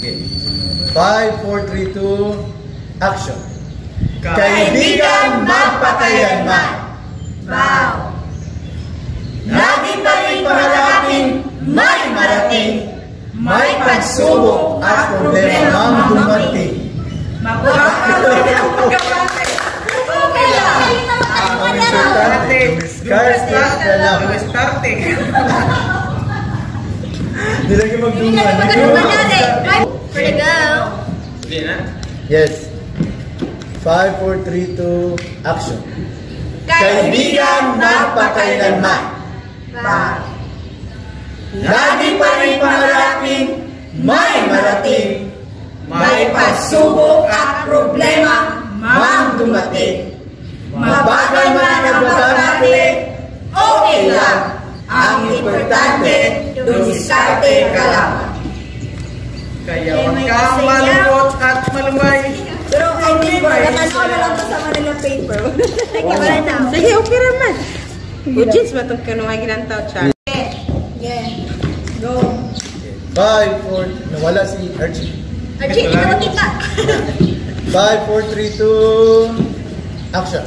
Okay. 5, 4, 3, 2, action. Kaibigan magpakailanman. Wow! Lagi pa rin pangarapin, may marating, may pagsubok at problemang dumating. Magpapatuloy ang pagkakante. Okay lang. Start lang. Starting. Hindi lagi magdungan. Ready, go. Sige na. Yes. 5, 4, 3, 2, action. Kaibigan magpakailanman. Wow! Lagi pa rin pangarapin, may marating, May pagsubok at problema mang dumating. mabagal man ang nagbabago, Okay lang. Ang importante, dumiskarte ka lang. Kaya huwag kang malungkot at malumay. Pero I think gatan ko na lang to sa Manila paper. Wala na. Sige, okay naman. Ujins ba itong kanuha ginantaw, Char? Yeah. Go. 5, 4, nawala si Archie. Archie, ito mo kita. 5, 4, 3, 2, action.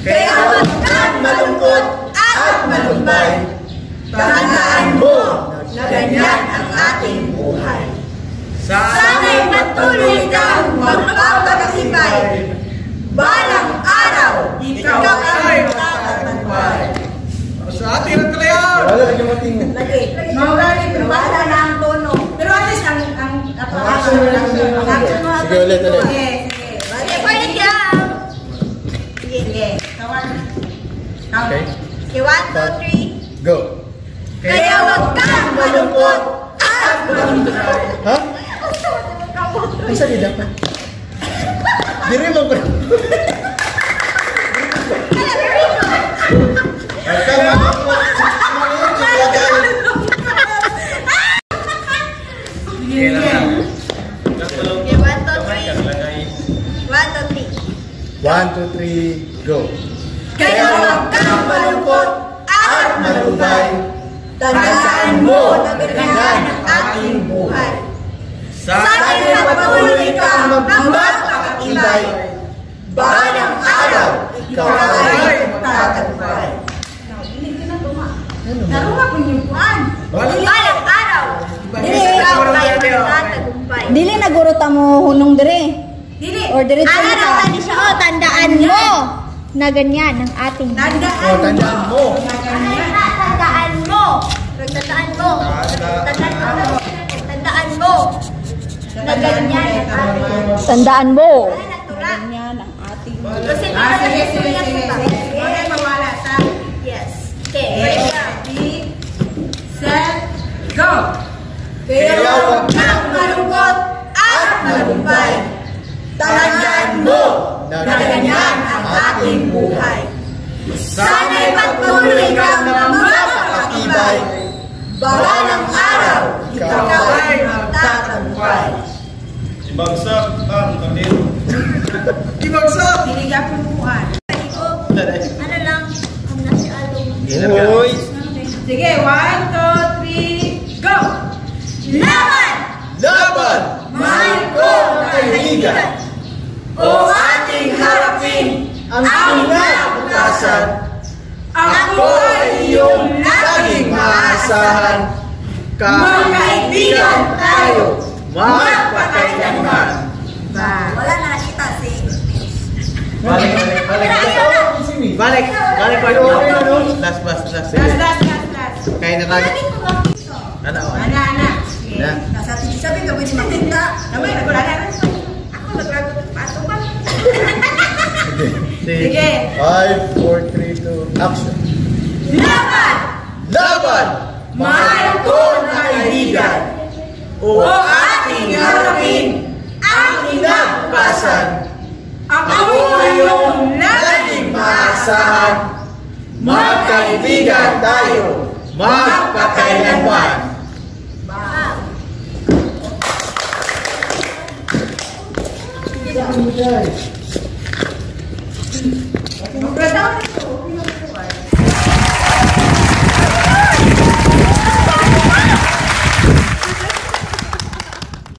Kaya huwag kang malungkot at malumbay. Tandaan mo na ganyan ang ating buhay. Sana'y patuloy kang magpapakasibay. Balang araw, ikaw ay magtatagumpay. Sa ating nagkalayan. Wala lagi matingin. Lagi. Mawala na ang tono. Pero at least ang action mo lang. Sige, ulit. Sige, pwede ka. Sige. Okay. Okay, 1, 2, 3. Go. Kaya huwag kang malungkot at malumbay. Ha? Ang sali dapat. Diri mo ba? Okay lang. 1, 2, 3, go. Kaya huwag kang malungkot at malumbay. Tandaan mo na ganyan ang ating buhay. Sana'y patuloy kang magpapakatibay. Balang araw, ikaw ay magtatagumpay. Narunga po yung buwan. Balang araw, ikaw ay magtatagumpay. Dili na guro ta mo hunong dire. Dili. Or dire Ano tani siya? Oh, tandaan mo na ganyan ang ating Oh, tandaan mo. Tandaan mo. Tandaan mo. Tandaan mo. Na ganyan ang ating. tandaan mo. Ganyan ang ating Kasi sige. Okay, mawala sa. Yes. Okay. Ready, set, go. Kaya huwag kang malungkot at malumbay. Tandaan mo na ganyan ang ating buhay. Sana'y patuloy kang magpapakatibay. Balang araw, ikaw ay magtatagumpay. Ibagsak ang kanil. Ibagsak! Binigyan ko buwan. Ano lang, ang nasi album. Uy. Sige, 1, 2, 3, go! Laban! Laban! Mahal ko na kaibigan! O ating harapin Ang kinabukasan, Ako ay iyong laging maasahan. magkaibigan tayo. Magpakailanman. Wala na nakita si... Balik. Balik pa Okay na, no? Last. Last. Kaya na tayo. Lagi ko lang piso. Ano? Ana. Na. Nasa sabi ka pwede makita. Naman, nagulala na. Ako naglagot ng pato pa. Sige. 5, 4, 3, 2, action. Laban! Laban! Mahal ko na kaibigan. O ating harapin ang kinabukasan. Ako ay iyong laging maasahan. Magkaibigan tayo. Magpakailanman. Wow.